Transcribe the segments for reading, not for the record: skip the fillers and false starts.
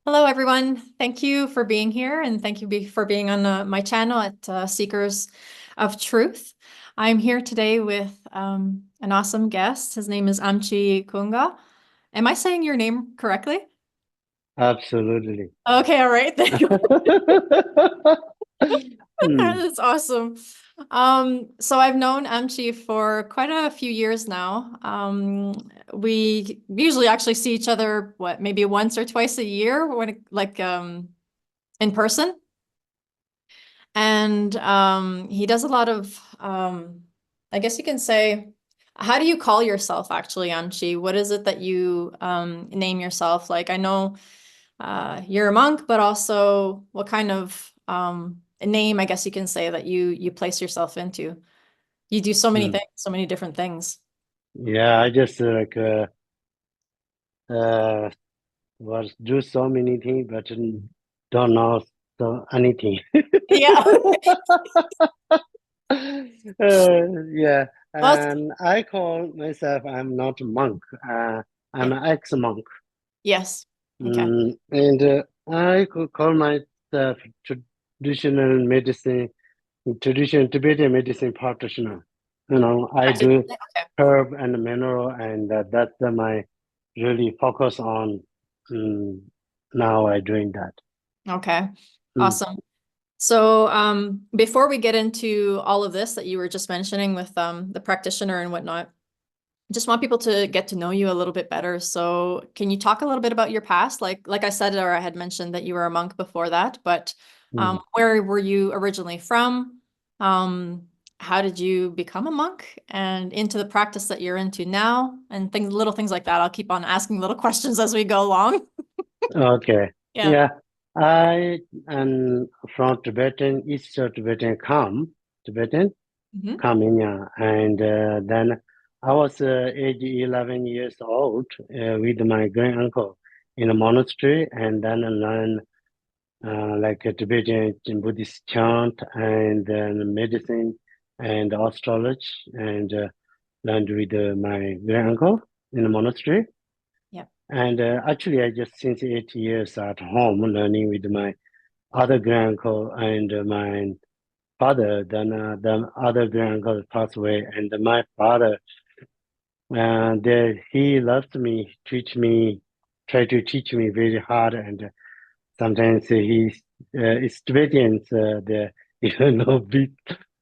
Hello, everyone. Thank you for being here, and thank you for being on my channel at Seekers of Truth. I'm here today with an awesome guest. His name is Amchi Kunga. Am I saying your name correctly? Absolutely. Okay, all right. Thank you. Hmm. That's awesome. So I've known Amchi for quite a few years now. We usually actually see each other, maybe once or twice a year in person. And he does a lot of, I guess you can say, how do you call yourself actually, Amchi? What is it that you name yourself? Like, I know you're a monk, but also what kind of name, I guess you can say, that you place yourself into? You do so many Hmm. things, so many different things. Yeah, I just uh was do so many things, but don't know anything. Yeah. Yeah, Well, and I call myself I'm not a monk. I'm yeah. an ex-monk. Yes. Okay. And I could call myself traditional medicine, traditional Tibetan medicine practitioner. I do Okay. herb and mineral, and that's my really focus on. Um, Now I doing that. Okay. Mm, Awesome. So, before we get into all of this that you were just mentioning with the practitioner and whatnot, just want people to get to know you a little bit better. So, can you talk a little bit about your past? Like I said, or I had mentioned that you were a monk before that, but mm. where were you originally from? Um, how did you become a monk and into the practice that you're into now? And little things like that. I'll keep on asking little questions as we go along. Okay. Yeah. Yeah, I am from Tibetan, East Tibetan, Tibetan, Hmm. India, and then I was age 11 years old with my grand uncle in a monastery, and then I learned like a Tibetan Buddhist chant and then medicine and astrology and learned with my grand uncle in the monastery. Yeah. And actually, I just since 8 years at home learning with my other grand uncle and my father. Then the other grand uncle passed away, and my father, he loves me, try to teach me very hard, and sometimes it's Tibetans,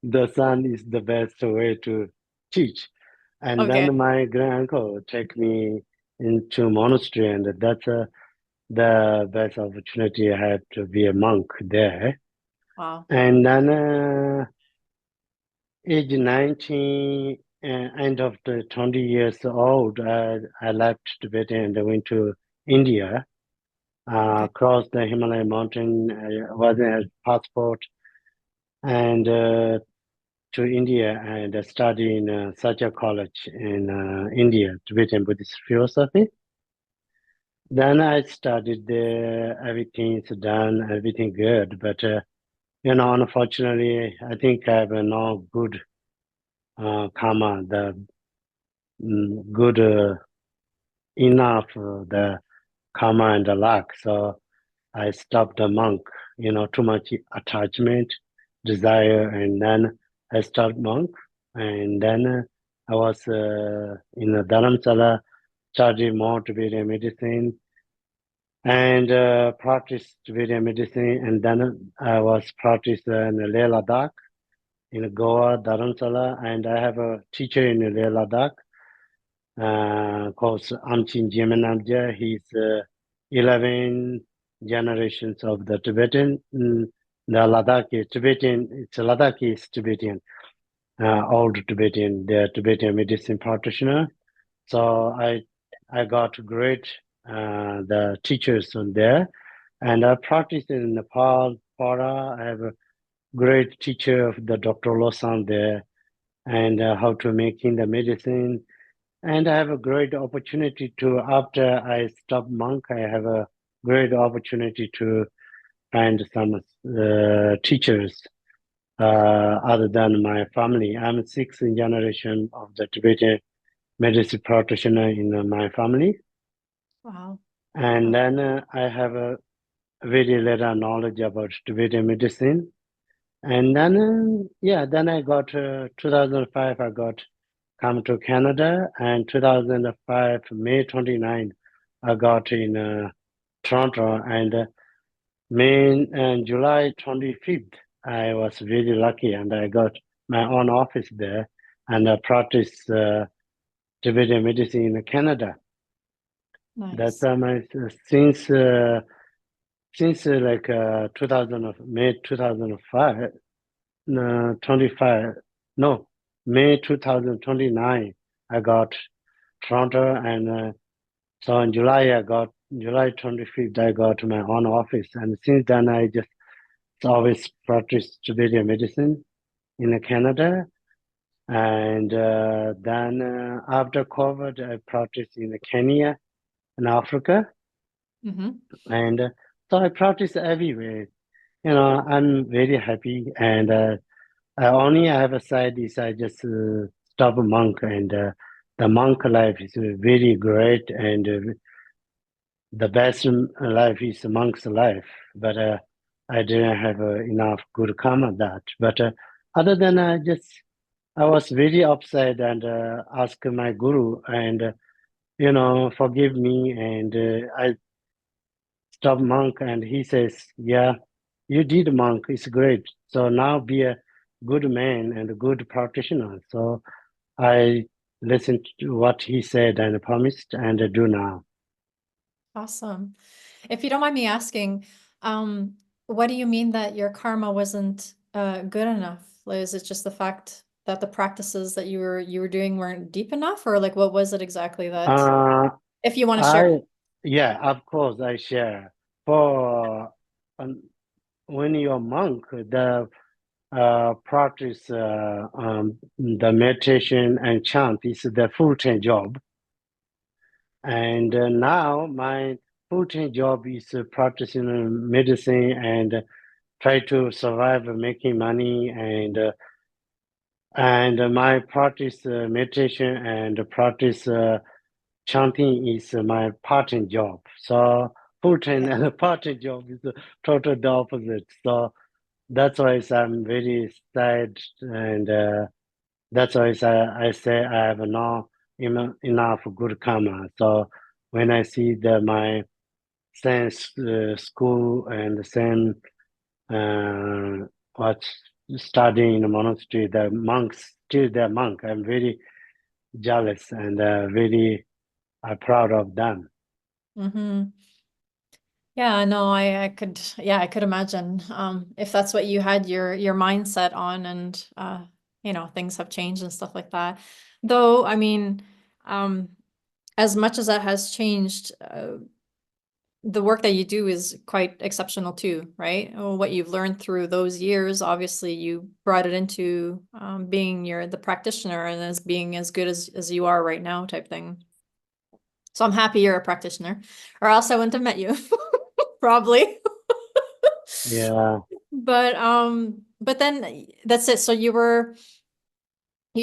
the son is the best way to teach. And Okay. then my grand uncle take me into monastery, and that's the best opportunity I had to be a monk there. Wow. And then age 19, end of the 20 years old, I left Tibet and I went to India. Okay. Crossed the Himalayan mountain, wasn't a passport, and to India and study in Satya College in India, Tibetan Buddhist philosophy. Then I studied there, everything's done, everything good, but unfortunately, I think I have no good karma, the good enough the karma and the luck. So I stopped the monk, too much attachment, desire, and then I stopped monk. And then I was in the Dharamsala, studied more Tibetan medicine and practiced Tibetan medicine. And then I was practiced in Leh Ladakh, in Goa, Dharamsala, and I have a teacher in Leh Ladakh called Amchi Kunga. He's 11 generations of the Tibetan. The Ladakhi Tibetan, it's Ladakhi is Tibetan, old Tibetan, the Tibetan medicine practitioner. So I got great the teachers on there, and I practiced in Nepal, Para. I have a great teacher of the Dr. Losan there, and how to making the medicine. And I have a great opportunity to, after I stop monk, I have a great opportunity to find some teachers other than my family. I'm sixth generation of the Tibetan medicine practitioner in my family. Wow. And Okay. then I have a very little knowledge about Tibetan medicine. And then, yeah, then I got 2005, I got come to Canada, and 2005, May 29, I got in Toronto, and May and July 25th, I was really lucky, and I got my own office there, and I practice Tibetan medicine in Canada. That's Nice. my since like 2000 of May 2005, 25, no, May 2029, I got Toronto, and so in July 25th, I got my own office, and since then I just always practiced Tibetan medicine in Canada, and then after COVID, I practiced in Kenya and Africa, Mm-hmm. and so I practice everywhere. I'm very happy, and I only have a side is I just stop a monk, and the monk life is very great, and the best life is a monk's life. But I didn't have enough good karma that. But other than I was very upset and asked my guru and forgive me, and I stopped monk, and he says, yeah, you did monk, it's great. So now be a good man and a good practitioner. So I listened to what he said and promised and do now. Awesome. If you don't mind me asking, um, what do you mean that your karma wasn't good enough? Like, is it just the fact that the practices that you were doing weren't deep enough, or like what was it exactly that, Uh, if you want to share? I, yeah, of course, I share. For when you're a monk, the practice, the meditation and chant is the full-time job. And now my full-time job is practicing medicine and try to survive making money, and my practice meditation and practice chanting is my part-time job. So full-time Okay. and part-time job is total the opposite. So that's why I'm very sad, and that's why I say I have not enough good karma. So when I see my same school and the same what studying in the monastery, the monks still they're monk. I'm very jealous and very proud of them. Mm-hmm. Yeah, no, I could imagine. If that's what you had your mindset on, and things have changed and stuff like that. Though, I mean, um, as much as that has changed, the work that you do is quite exceptional too, right? What you've learned through those years, obviously you brought it into being the practitioner and as being as good as you are right now type thing. So I'm happy you're a practitioner, or else I wouldn't have met you, probably. Yeah. But then that's it. So you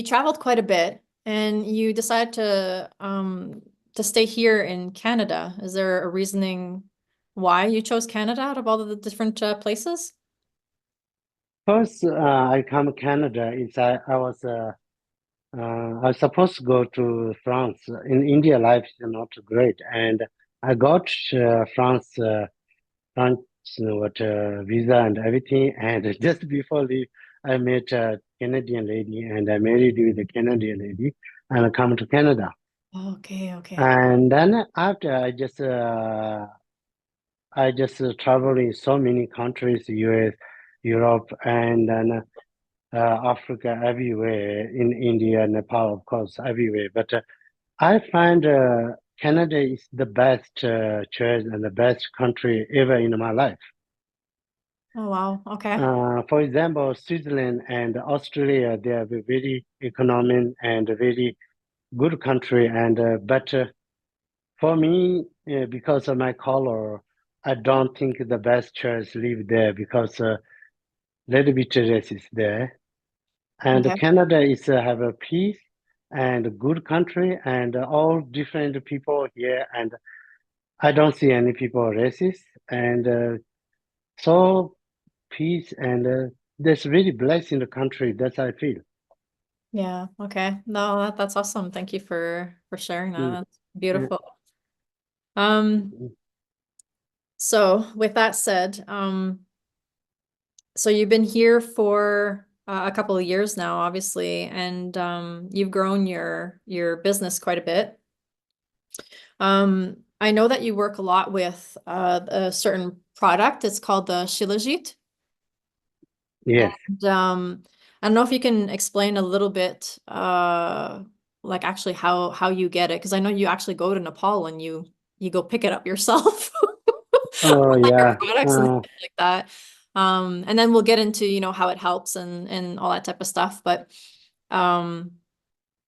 traveled quite a bit and you decided to stay here in Canada. Is there a reasoning why you chose Canada out of all of the different places? First, I come to Canada. I was supposed to go to France. In India, life is not great, and I got France what visa and everything. And just before leave, I met a Canadian lady, and I married with a Canadian lady, and I come to Canada. Okay, okay. And then after, I just traveled in so many countries, US, Europe, and then Africa, everywhere, in India, Nepal, of course, everywhere. But I find Canada is the best choice and the best country ever in my life. Oh, wow. Okay. For example, Switzerland and Australia, they are very economic and very good country. And but for me, because of my color, I don't think the best choice live there because little bit racist there. And Okay. Canada is have a peace and a good country and all different people here. And I don't see any people racist and so peace and there's really blessed in the country. That's how I feel. Yeah. Okay. No, that's awesome. Thank you for sharing that. Mm, That's yeah, beautiful. Um, mm, so with that said, so you've been here for a couple of years now, obviously, and you've grown your business quite a bit. I know that you work a lot with a certain product. It's called the shilajit. yes. And I don't know if you can explain a little bit, like actually how you get it, because I know you actually go to Nepal and you go pick it up yourself, Oh like your yeah. products and stuff like that. And then we'll get into, how it helps and all that type of stuff. But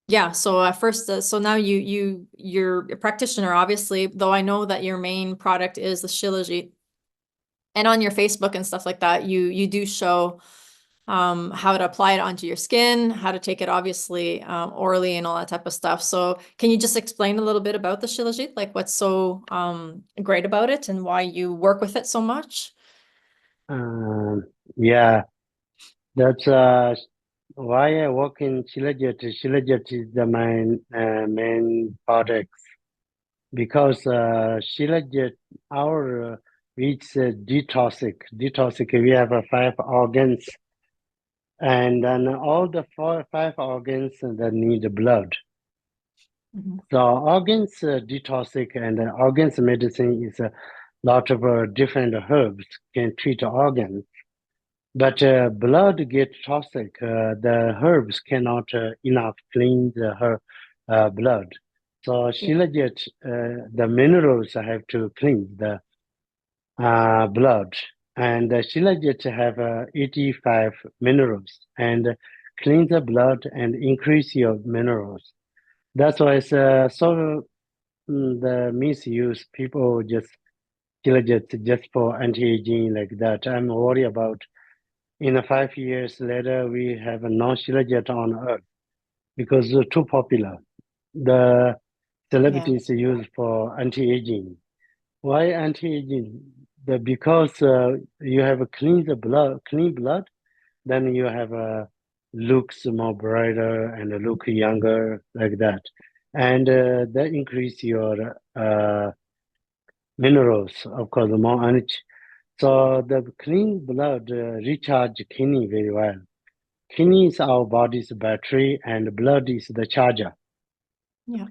yeah, so at first, so now you're a practitioner, obviously, though I know that your main product is the shilajit. And on your Facebook and stuff like that, you do show how to apply it onto your skin, how to take it obviously orally and all that type of stuff. So can you just explain a little bit about the shilajit, like what's so great about it and why you work with it so much? Um, yeah. That's why I work in shilajit. Shilajit is the main product because shilajit our it's detoxic. We have five organs, and then all the five organs that need blood. Mhm. So organs detoxic and organs medicine is a lot of different herbs can treat organs. But blood gets toxic. The herbs cannot enough clean the herb blood. So Yeah. shilajit, the minerals have to clean the blood, and shilajit have 85 minerals and clean the blood and increase your minerals. That's why it's the misuse people just shilajit just for anti-aging like that. I'm worried about in 5 years later, we have a non-shilajit on Earth because it's too popular. The Yeah. celebrities use for anti-aging. Why anti-aging? Because you have a clean blood, then you have a looks more brighter and look younger like that, and that increase your minerals, of course, more energy. So the clean blood recharge kidney very well. Kidney is our body's battery and blood is the charger. Yeah.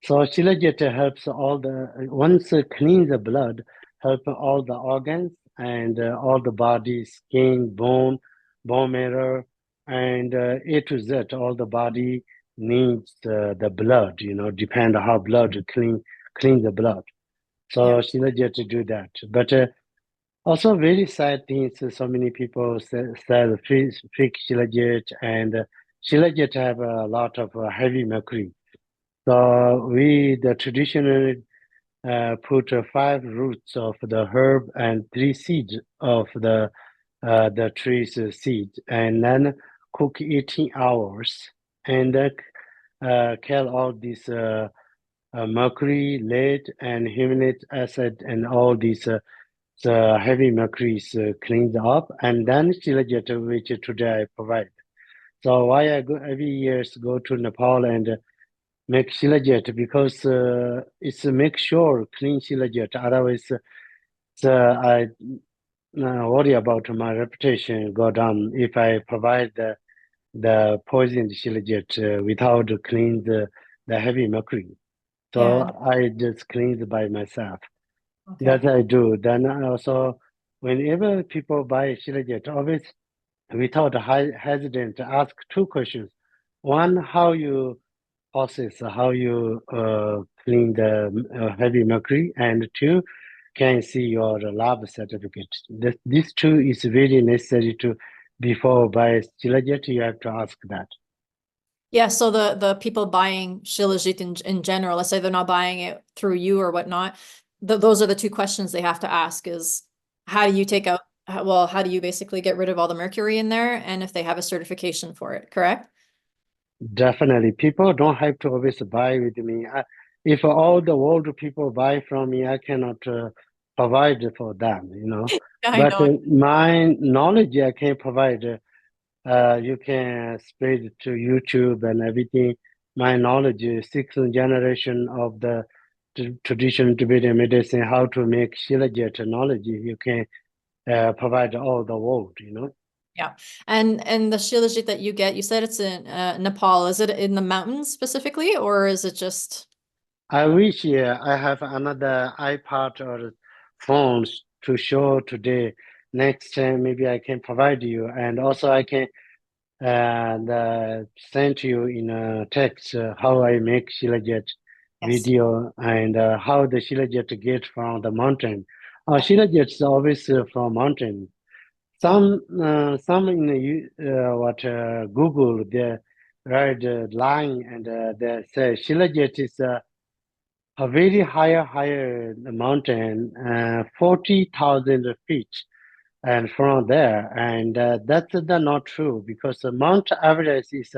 So Shilajit helps all the, once it cleans the blood, help all the organs and all the body, skin, bone marrow, and A to Z, all the body needs the blood, depend on how blood clean the blood. Yeah. So Shilajit do that. But also, very sad things. So many people sell fake shilajit, and shilajit have a lot of heavy mercury. So we, the traditional, put five roots of the herb and three seeds of the tree's seed, and then cook 18 hours, and kill all these mercury, lead, and humic acid, and all these. The heavy mercury is cleaned up, and then shilajit, which today I provide. So why I go every year go to Nepal and make shilajit because it's make sure clean shilajit. Otherwise, I worry about my reputation go down if I provide the poisoned shilajit without clean the heavy mercury. So Yeah. I just clean it by myself. Okay. That I do. Then I also, whenever people buy shilajit, always without hesitant, ask two questions. One, how you process, how you clean the heavy mercury, and two, can see your lab certificate. These two is really necessary to before buy shilajit. You have to ask that. Yeah, so the people buying shilajit in general, let's say they're not buying it through you or whatnot, those are the two questions they have to ask is how do you take out Well, how do you basically get rid of all the mercury in there and if they have a certification for it, correct? Definitely, people don't have to always buy with me. If all the world people buy from me, I cannot provide for them, you know. Yeah, I But know. my knowledge I can provide. You can spread it to YouTube and everything. My knowledge is sixth generation of the traditional Tibetan medicine, how to make shilajit knowledge. You can provide all the world, you know. Yeah. And the shilajit that you get, you said it's in Nepal. Is it in the mountains specifically, or is it just I wish I have another iPad or phones to show today. Next time, maybe I can provide you, and also I can send you in a text how I make shilajit yes. video and how the shilajit get from the mountain. Shilajit is always from mountain. Some in Google they write line and they say shilajit is a very higher mountain, 40,000 feet, and from there, and that's not true because the Mount Everest is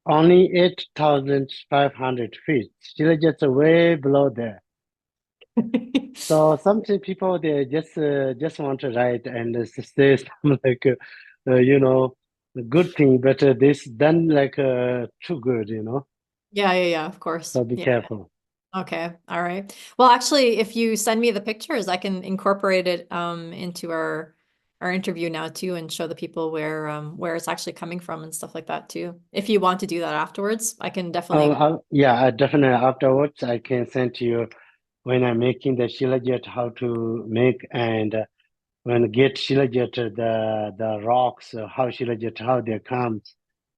only 8,500 feet, still just way below there. So some people they just want to write and say something like you know a good thing, but this done like too good, you know. Yeah, yeah, yeah, of course. So be Yeah. careful. Okay. All right. Well, actually, if you send me the pictures, I can incorporate it into our interview now too and show the people where it's actually coming from and stuff like that too. If you want to do that afterwards, I can definitely. Yeah, definitely. Afterwards, I can send you when I'm making the shilajit how to make and when get shilajit the rocks how shilajit how they comes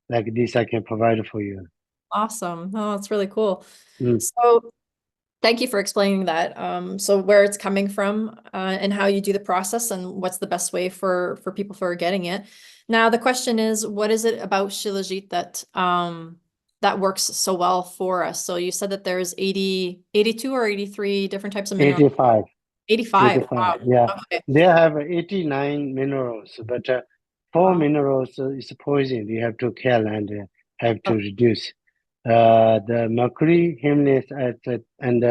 like this I can provide for you. Awesome. Oh, that's really cool. Mm. So thank you for explaining that. So where it's coming from, and how you do the process and what's the best way for people for getting it. Now the question is, what is it about Shilajit that works so well for us? So you said that there's 82 or 83 different types of minerals. 85. 85. 85, Wow. yeah. Okay. They have 89 minerals, but four Wow. minerals is poison. You have to kill and have to Oh, reduce. The mercury, hemness, and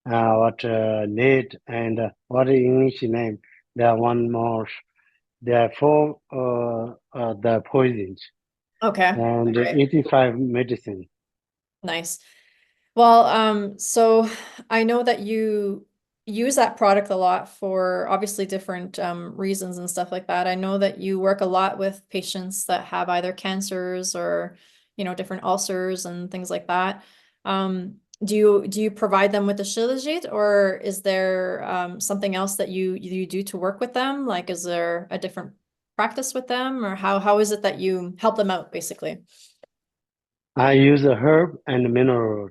what lead, and what is English name? There are one more. There are four the poisons okay. All and right. 85 medicine. Nice. Well, so I know that you use that product a lot for obviously different reasons and stuff like that. I know that you work a lot with patients that have either cancers or, different ulcers and things like that. Do you provide them with the Shilajit, or is there something else that you do to work with them? Like, is there a different practice with them, or how is it that you help them out, basically? I use a herb and mineral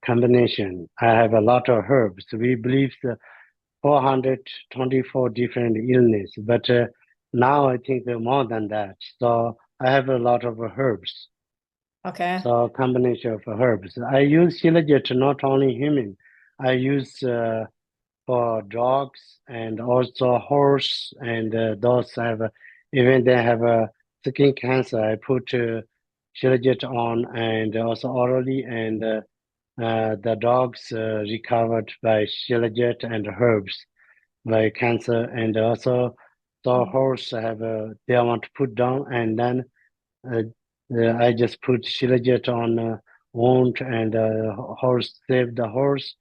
combination. I have a lot of herbs. We believe 424 different illness, but now I think more than that. So I have a lot of herbs. Okay. So combination of herbs. I use shilajit not only human. I use for dogs and also horse and those have even they have a skin cancer. I put shilajit on and also orally and the dogs recovered by shilajit and herbs by cancer and also the horse have they want to put down and then uh, I just put shilajit on wound and horse save the horse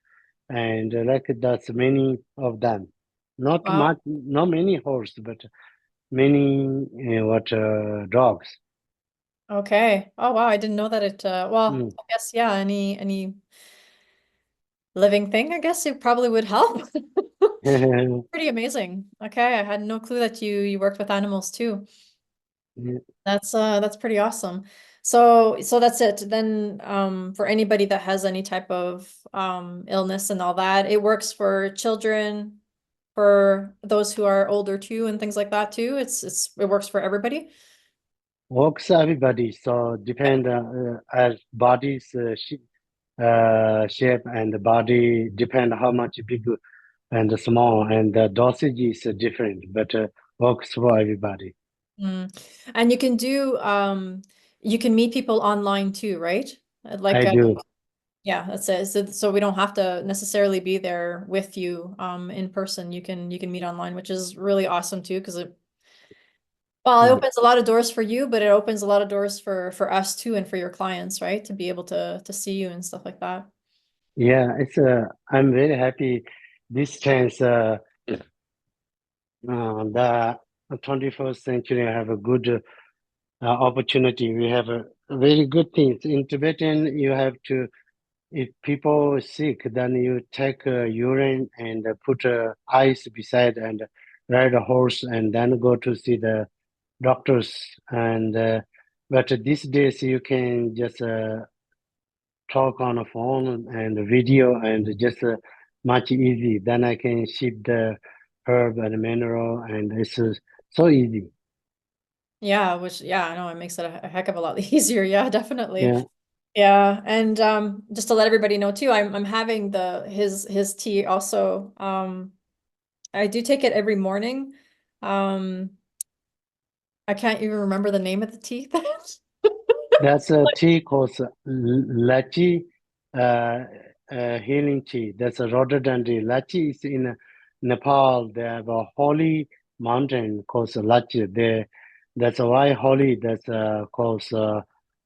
and like that's many of them. Not Wow. much, not many horse, but many what dogs. Okay. Oh wow, I didn't know that well, Mm. I guess yeah, any living thing, I guess it probably would help. Pretty amazing. Okay, I had no clue that you worked with animals too. That's pretty awesome. So that's it. Then for anybody that has any type of illness and all that, it works for children, for those who are older too and things like that too. It works for everybody. Works everybody, so depend as bodies shape and the body depend how much big and small, and the dosage is different, but works for everybody. Mm. And you can meet people online too, right? Like I do. yeah, that's it. So we don't have to necessarily be there with you in person. You can meet online, which is really awesome too, because it Mm. opens a lot of doors for you, but it opens a lot of doors for us too and for your clients, right? To be able to see you and stuff like that. Yeah, it's I'm very happy this chance. The 21st century have a good opportunity. We have a very good things in Tibetan. You have to, if people sick, then you take urine and put ice beside and ride a horse and then go to see the doctors. And but these days you can just talk on a phone and video and just much easy. Then I can ship the herb and mineral and it's so easy. Yeah, which yeah, I know it makes it a heck of a lot easier. Yeah, definitely. Yeah, Yeah, and just to let everybody know too, I'm having the his tea also. I do take it every morning. Um, I can't even remember the name of the tea. that's a tea called Lachi uh, healing tea. That's a rhododendron. Lachi is in Nepal. They have a holy mountain called Lachi. That's why holy. That's called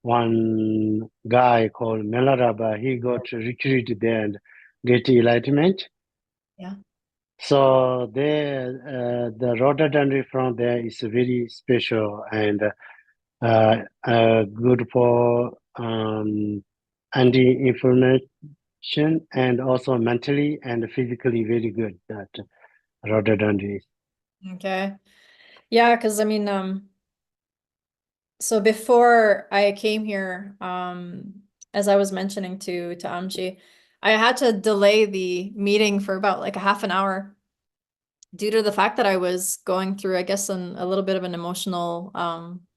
one guy called Melaraba. He got to retreat there and get enlightenment. Yeah. So the rhododendron from there is very special and good for anti-inflammation and also mentally and physically very good. That rhododendron. Okay. Yeah, because I mean, so before I came here, as I was mentioning to Amchi, I had to delay the meeting for about like a half an hour due to the fact that I was going through, I guess, a little bit of an emotional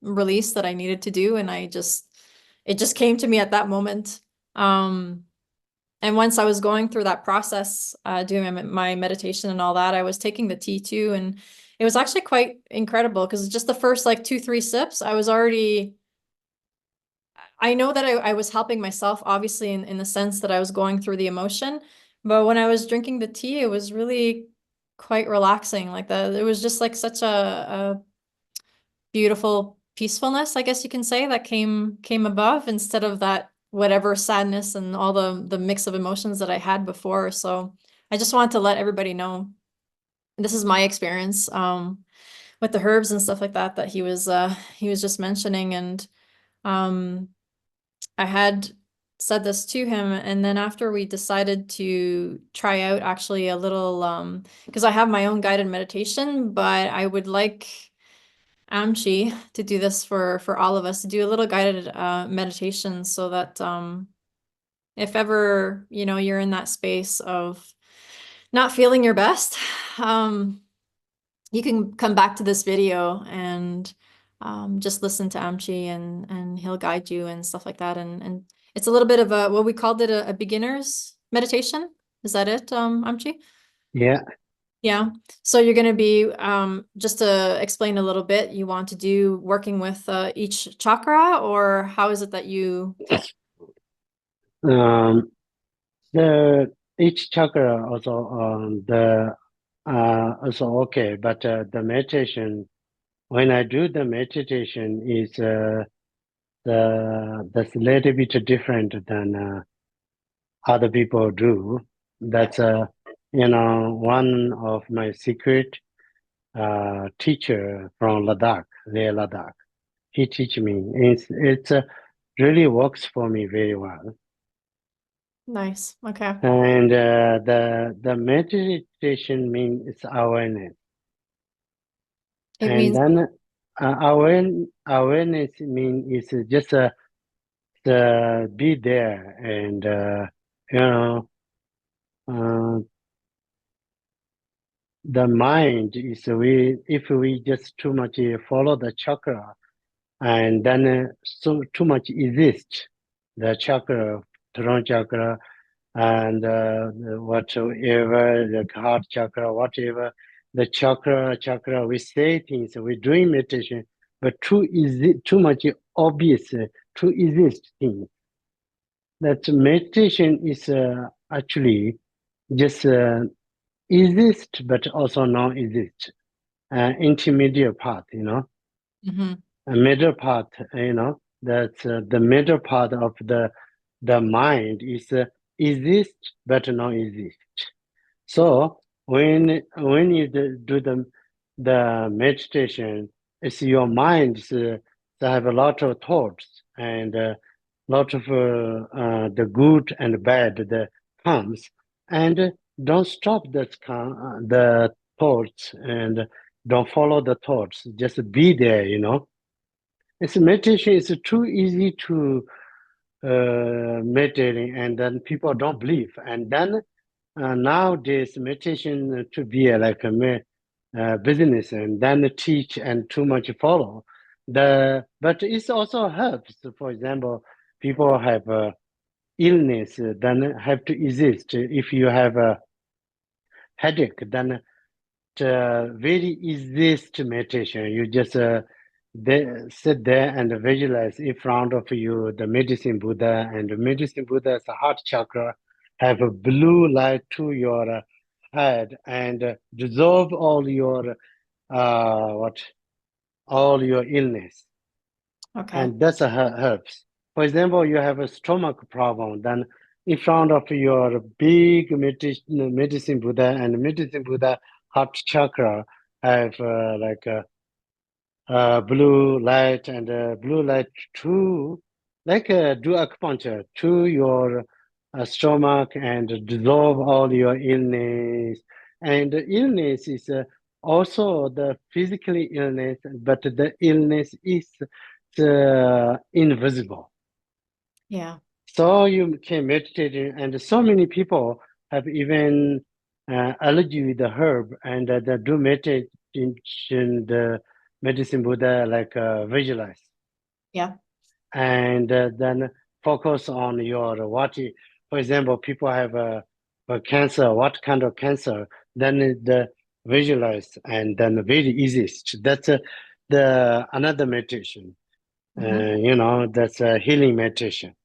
release that I needed to do, and it just came to me at that moment. Um, and once I was going through that process, doing my meditation and all that, I was taking the tea too, and it was actually quite incredible because just the first like two, three sips, I was already I know that I was helping myself, obviously, in the sense that I was going through the emotion. But when I was drinking the tea, it was really quite relaxing. Like that, it was just like such a beautiful peacefulness, I guess you can say, that came above instead of that whatever sadness and all the mix of emotions that I had before. So I just wanted to let everybody know this is my experience with the herbs and stuff like that that he was just mentioning. And um I had said this to him, and then after we decided to try out actually a little, because I have my own guided meditation, but I would like Amchi to do this for all of us to do a little guided meditation so that if ever, you know, you're in that space of not feeling your best, um, you can come back to this video and just listen to Amchi and he'll guide you and stuff like that. And it's a little bit of a what we called it a beginner's meditation. Is that it, Amchi? Yeah, Yeah. So you're going to be just to explain a little bit, you want to do working with each chakra, or how is it that you um, the each chakra also the also okay, but the meditation when I do the meditation is that's a little bit different than other people do. yeah, That's one of my secret teacher from Ladakh, Leh Ladakh. He teach me. It's really works for me very well. nice. Okay. And the meditation means it's awareness, It and means then awareness means it's just be there and you know. Uh, the mind is we if we just too much follow the chakra and then so too much exist the chakra throat chakra and whatever the heart chakra, whatever the chakra, we say things, we're doing meditation, but too much obvious, too exist thing. That meditation is actually just exist, but also non-exist. Intermediate part, Hmm. a middle part, that's the middle part of the mind is exist but not exist. So when you do the meditation, it's your mind they have a lot of thoughts and lot of the good and bad that comes, and don't stop the thoughts and don't follow the thoughts. Just be there, It's meditation is too easy to meditating, and then people don't believe, and then nowadays, meditation to be like a business, and then teach and too much follow. But it also helps. For example, people have illness, then have to exist. If you have a headache, then very exist meditation. You just sit there and visualize in front of you the medicine Buddha, and the medicine Buddha's heart chakra have a blue light to your head and dissolve what all your illness, Okay. and that's a helps. For example, you have a stomach problem, then in front of your big medicine Buddha, and medicine Buddha heart chakra have like a blue light, and blue light to like do acupuncture to your stomach and dissolve all your illness. And the illness is also the physically illness, but the illness is invisible. Yeah. So you can meditate, and so many people have even allergy with the herb, and they do meditation, the medicine Buddha like visualize, Yeah. and then focus on your for example, people have a cancer, what kind of cancer, then the visualize, and then very easiest. That's the another meditation, Hmm. that's a healing meditation.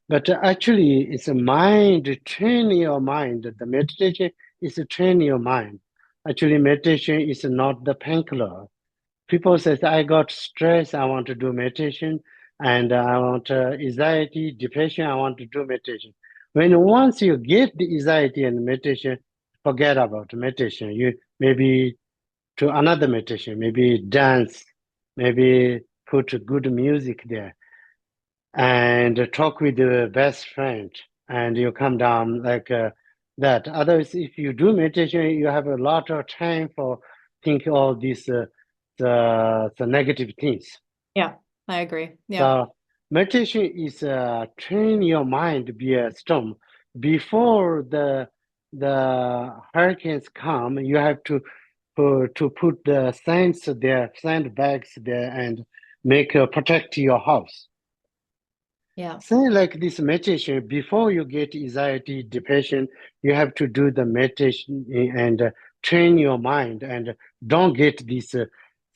But actually, it's a mind, train your mind. The meditation is to train your mind. Actually, meditation is not the painkiller. People say, I got stress, I want to do meditation, and I want anxiety, depression, I want to do meditation. When once you get the anxiety and meditation, forget about meditation. You maybe to another meditation, maybe dance, maybe put good music there and talk with your best friend, and you come down like that. Otherwise, if you do meditation, you have a lot of time for think all these the negative things. Yeah. I agree. Yeah. So meditation is train your mind to be a storm before the hurricanes come. You have to put the sands there, sandbags there, and make protect your house. Yeah. Say like this meditation, before you get anxiety, depression, you have to do the meditation and train your mind and don't get these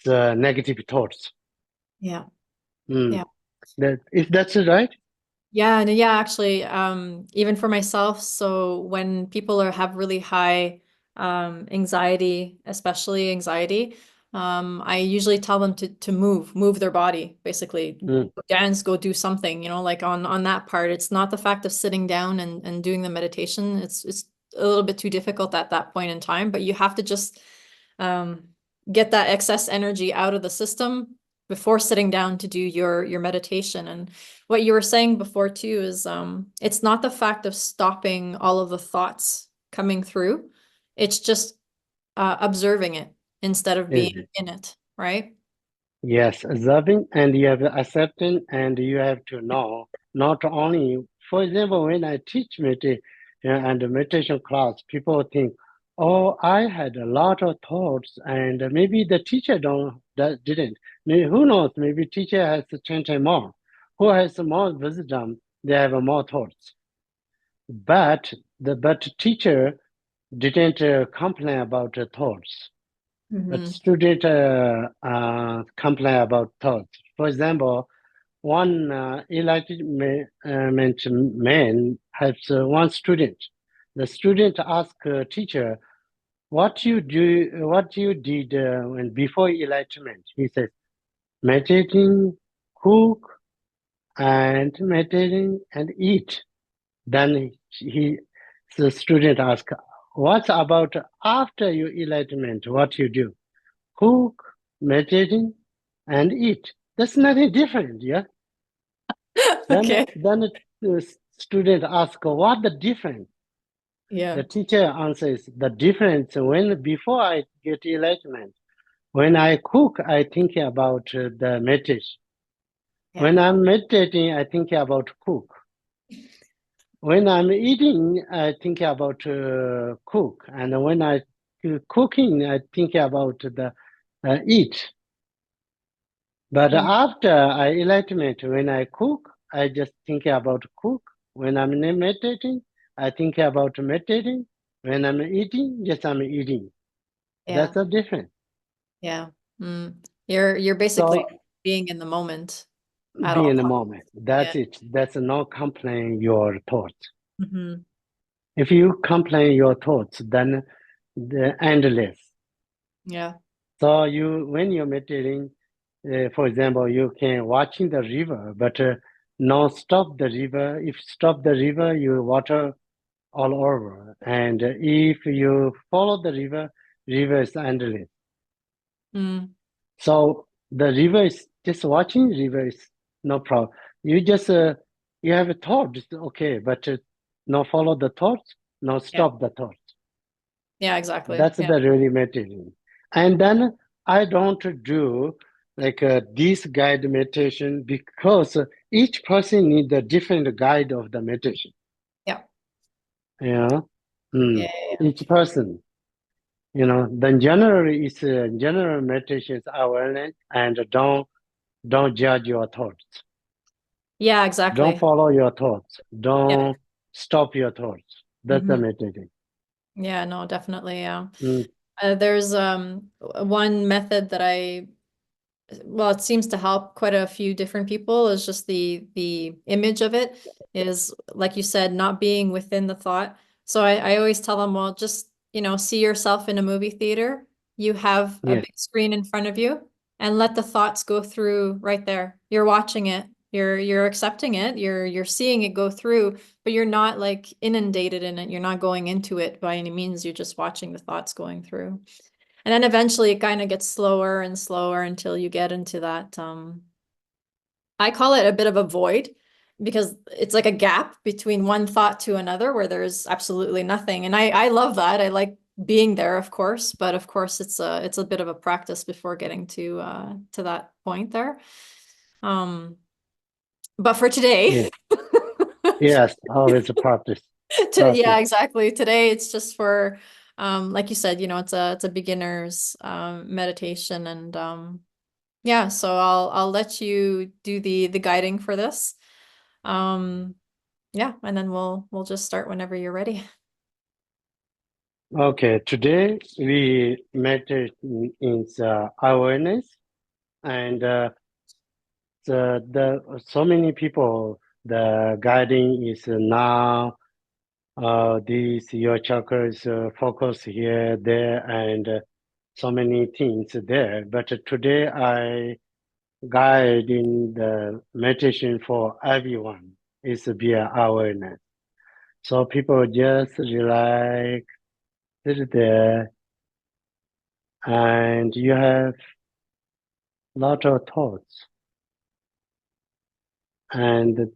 the negative thoughts. Yeah. Mm. Yeah. If that's it, right? Yeah, and yeah, actually, even for myself, so when people have really high anxiety, especially anxiety, I usually tell them to move their body, basically. Mm. Go dance, go do something, like on that part. It's not the fact of sitting down and doing the meditation. It's a little bit too difficult at that point in time, but you have to just um get that excess energy out of the system before sitting down to do your meditation. And what you were saying before too is it's not the fact of stopping all of the thoughts coming through. It's just observing it instead of being Is in it, right? yes, observing, and you have accepting, and you have to know not only, for example, when I teach meditation and meditation class, people think, oh, I had a lot of thoughts, and maybe the teacher don't that didn't. Maybe, who knows? Maybe teacher has 20 more. Who has more wisdom? They have more thoughts. but teacher didn't complain about the thoughts. But Hmm. student complain about thoughts. For example, one enlightenment man has one student. The student asked teacher, what you did when before enlightenment?" He says, "Meditating, cook, and meditating and eat." Then the student asked, "What about after your enlightenment? What you do? Cook, meditating, and eat. That's nothing different, yeah." Okay. Then the student asks, "What the difference?" Yeah. The teacher answers, "The difference when before I get enlightenment, when I cook, I think about the meditation. Yeah. When I'm meditating, I think about cook. When I'm eating, I think about cook, and when I cooking, I think about the eat. But Mm. after I enlightenment, when I cook, I just think about cook. When I'm meditating, I think about meditating. When I'm eating, just I'm eating. Yeah. That's a difference. Yeah. Mm. You're basically So being in the moment at be all in the times. moment. Yeah. That's it. That's not complain your thoughts. Hmm. If you complain your thoughts, then the endless. Yeah. So when you're meditating, for example, you can watching the river, but not stop the river. If stop the river, you water all over. And if you follow the river, river is endless. Mm. So the river is just watching river is no problem. You just you have a thought, it's okay, but no follow the thoughts, no Yeah. stop the thoughts. Yeah, exactly. That's Yeah. the really meditation. And then I don't do like this guide meditation because each person needs a different guide of the meditation. Yeah. You know, Yeah. Yeah. each person. Then generally it's general meditation is awareness and don't judge your thoughts. Yeah, Don't exactly. follow your thoughts. Yeah. Don't stop your thoughts. That's the Hmm. meditation. Yeah, no, definitely. Yeah. Mm, There's one method that well, it seems to help quite a few different people is just the image of it is like you said, not being within the thought. So I always tell them, well, just, see yourself in a movie theater. You have a yes, big screen in front of you and let the thoughts go through right there. You're watching it. You're accepting it. You're seeing it go through, but you're not like inundated in it. You're not going into it by any means. You're just watching the thoughts going through. And then eventually it kind of gets slower and slower until you get into that I call it a bit of a void because it's like a gap between one thought to another where there's absolutely nothing. And I love that. I like being there, of course, but of course it's a bit of a practice before getting to that point there. Um but for today, yes, yes. Always a practice. yeah, Practice. exactly. Today it's just for like you said, it's a beginner's meditation and yeah, so I'll let you do the guiding for this. Um, yeah, and then we'll just start whenever you're ready. Okay, today we meditate in the awareness and the so many people the guiding is now this your chakras focus here there and so many things there. But today I guide in the meditation for everyone is via awareness. So people just relax, sit there, and you have lot of thoughts and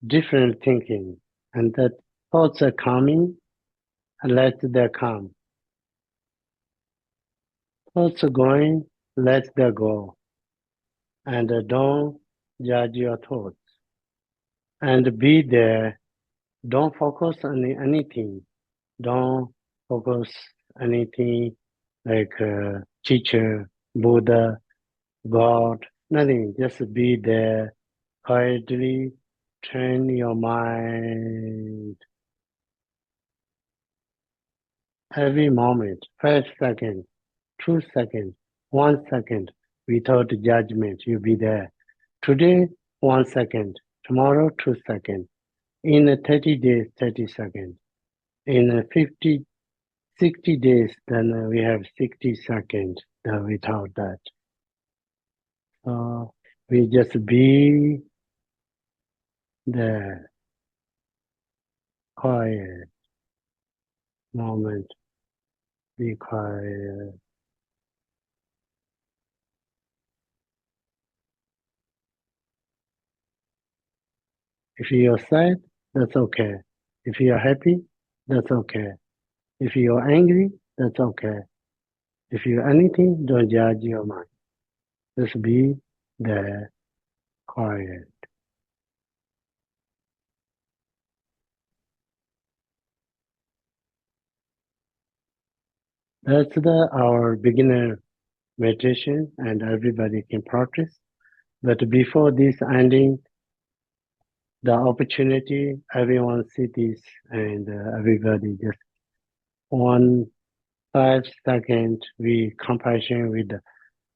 different thinking, and that thoughts are coming, and let them come. Thoughts are going, let them go, and don't judge your thoughts, and be there. Don't focus on anything. Don't focus anything like teacher, Buddha, God, nothing. Just be there quietly. Train your mind. every moment, 5 seconds, 2 seconds, 1 second, without judgment. You be there. Today, 1 second. Tomorrow, 2 seconds. In 30 days, 30 seconds. In 50, 60 days, then we have 60 seconds without that. So we just be the quiet moment, be quiet. If you're sad, that's okay. If you're happy, that's okay. If you're angry, that's okay. If you're anything, don't judge your mind. Just be the quiet. That's our beginner meditation, and everybody can practice. But before this ending, the opportunity, everyone see this, and everybody just 1 5 second, we compassion with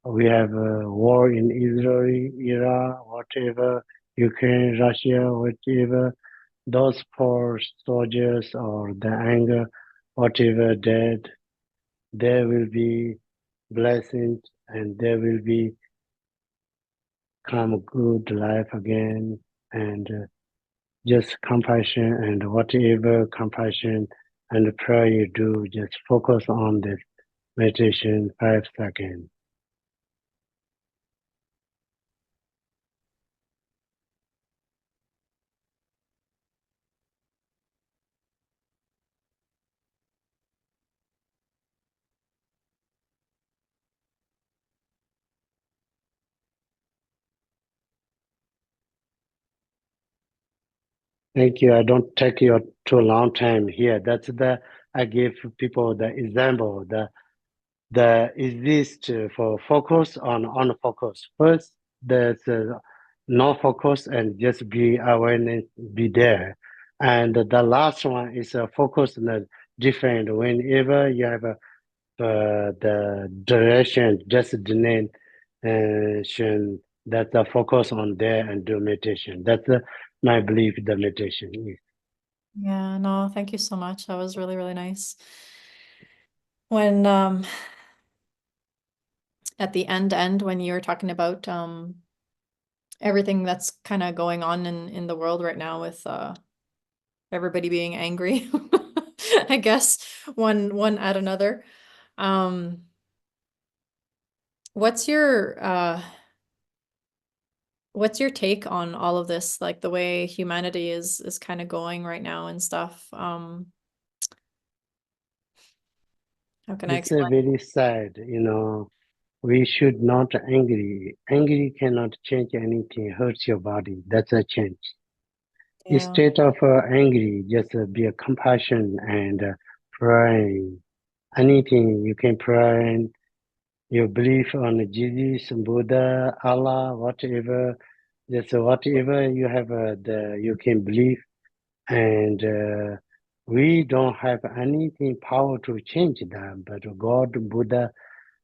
we have a war in Israel, Iran, whatever, Ukraine, Russia, whatever. Those poor soldiers or the anger, whatever dead, there will be blessings and there will be come good life again and just compassion and whatever compassion and prayer you do, just focus on this meditation 5 seconds. Thank you. I don't take you too long time here. That's the I give people the example. The exist for focus on focus. First, there's no focus and just be awareness, be there. And the last one is a focus on the different. Whenever you have the direction, just the nation, that's the focus on there and do meditation. That's my belief. The meditation is. Yeah, no, thank you so much. That was really, really nice. When at the end when you were talking about everything that's kind of going on in the world right now with everybody being angry, I guess one at another. Um, what's your take on all of this, like the way humanity is kind of going right now and stuff? How can I It's a explain? very sad, We should not angry. Angry cannot change anything, hurts your body. That's a change. Yeah. Instead of angry, just be a compassion and praying. Anything you can pray. You believe on Jesus, Buddha, Allah, whatever. Just whatever you have, you can believe, and we don't have anything power to change them. But God, Buddha,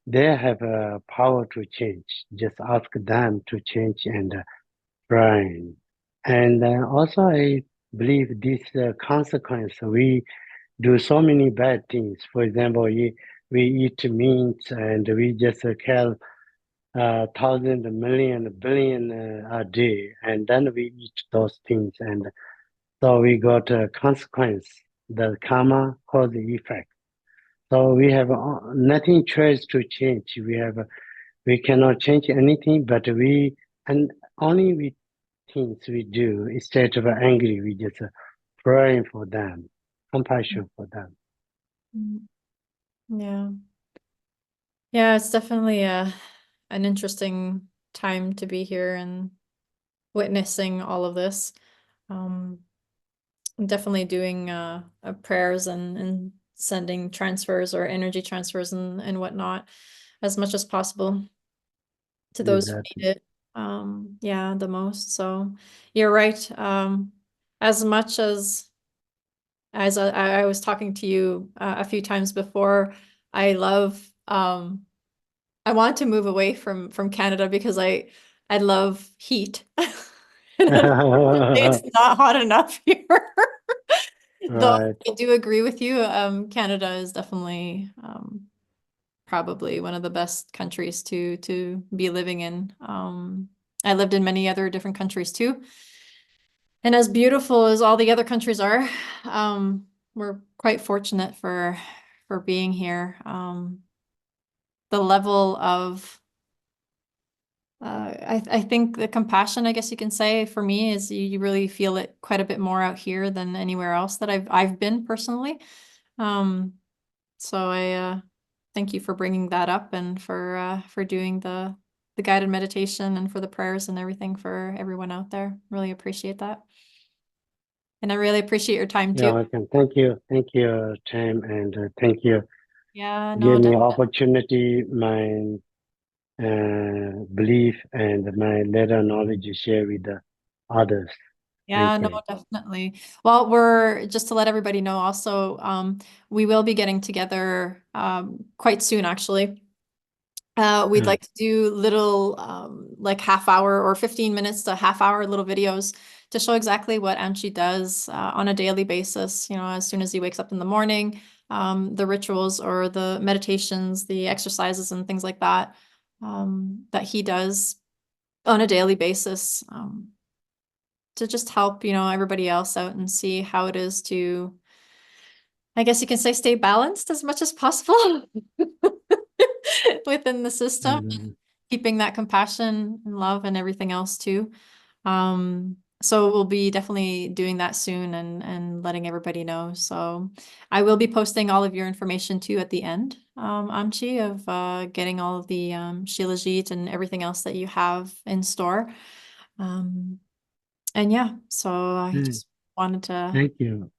they have power to change. Just ask them to change and pray. And also, I believe this consequence. We do so many bad things. For example, we eat meat and we just kill thousand, million, billion a day, and then we eat those things, and so we got a consequence. The karma cause the effect. So we have nothing choice to change. We cannot change anything, but we and only we things we do instead of angry, we just praying for them, compassion for them. Mm. Yeah. Yeah, it's definitely an interesting time to be here and witnessing all of this. Um, I'm definitely doing prayers and sending transfers or energy transfers and whatnot as much as possible to those who That need it. Yeah, the most. So you're right. As much as as I was talking to you a few times before, I love I want to move away from Canada because I love heat. And unfortunately, it's not hot enough here. Though Right. I do agree with you, Canada is definitely probably one of the best countries to be living in. I lived in many other different countries too. And as beautiful as all the other countries are, we're quite fortunate for being here. The level of I think the compassion, I guess you can say, for me is you really feel it quite a bit more out here than anywhere else that I've been personally. Um, so I thank you for bringing that up and for doing the guided meditation and for the prayers and everything for everyone out there. Really appreciate that. And I really appreciate your time Yeah, too. welcome. Thank you, Tim, and thank you. Yeah, no, Give me definitely. opportunity, my belief and my little knowledge to share with the others. Thank Yeah, no, you. definitely. Well, we're just to let everybody know also, we will be getting together quite soon, actually. We'd Uh, like to do little like half hour or 15 minutes to half hour little videos to show exactly what Amchi does on a daily basis. You know, as soon as he wakes up in the morning, the rituals or the meditations, the exercises and things like that that he does on a daily basis. To just help, you know, everybody else out and see how it is to, I guess you can say, stay balanced as much as possible within the system and mm, keeping that compassion and love and everything else too. So we'll be definitely doing that soon and letting everybody know. So I will be posting all of your information too at the end, Amchi, of getting all of the shilajit and everything else that you have in store. Um, and yeah, so I mm, just wanted to thank you.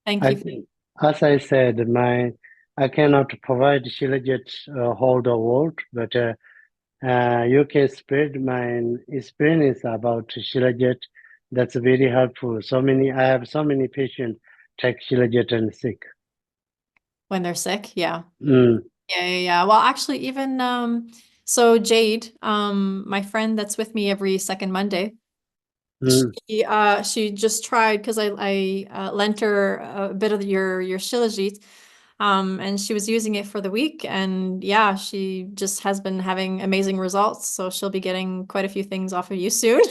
thank I you. think, as I said, I cannot provide shilajit whole the world, but you can spread my experience about shilajit. That's very helpful. I have so many patients take shilajit and sick. When they're sick. Yeah. Mm, Yeah. Well, actually, even so Jade, my friend that's with me every second Monday, mm, she just tried because I lent her a bit of your shilajit, and she was using it for the week, and yeah, she just has been having amazing results. So she'll be getting quite a few things off of you soon.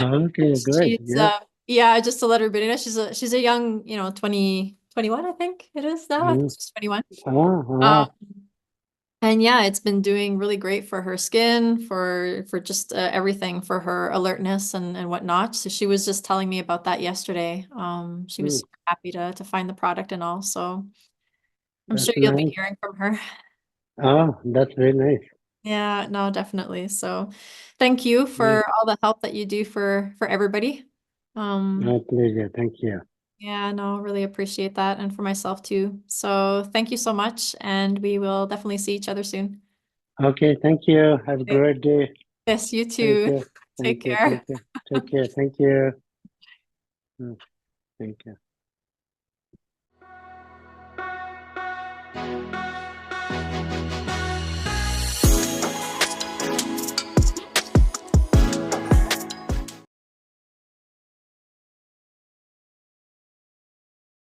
okay, great. She's Yeah. yeah, just to let everybody know, she's a young, you know, 21, I think it is now. I think Mm, she's 21. ah, Um, and yeah, it's been doing really great for her skin, for just everything, for her alertness and whatnot. So she was just telling me about that yesterday. She was mm, super happy to find the product and all. So I'm sure that's you'll be nice. hearing from her. Oh, that's very nice. Yeah, no, definitely. So thank you Yeah, for all the help that you do for everybody. my Um, pleasure. Thank you. yeah, no, really appreciate that and for myself too. So thank you so much, and we will definitely see each other soon. Okay, thank you. Have a Okay. great day. Yes, you Thank too. you. Take Thank care. you. Take care. Thank you. Mm, thank you.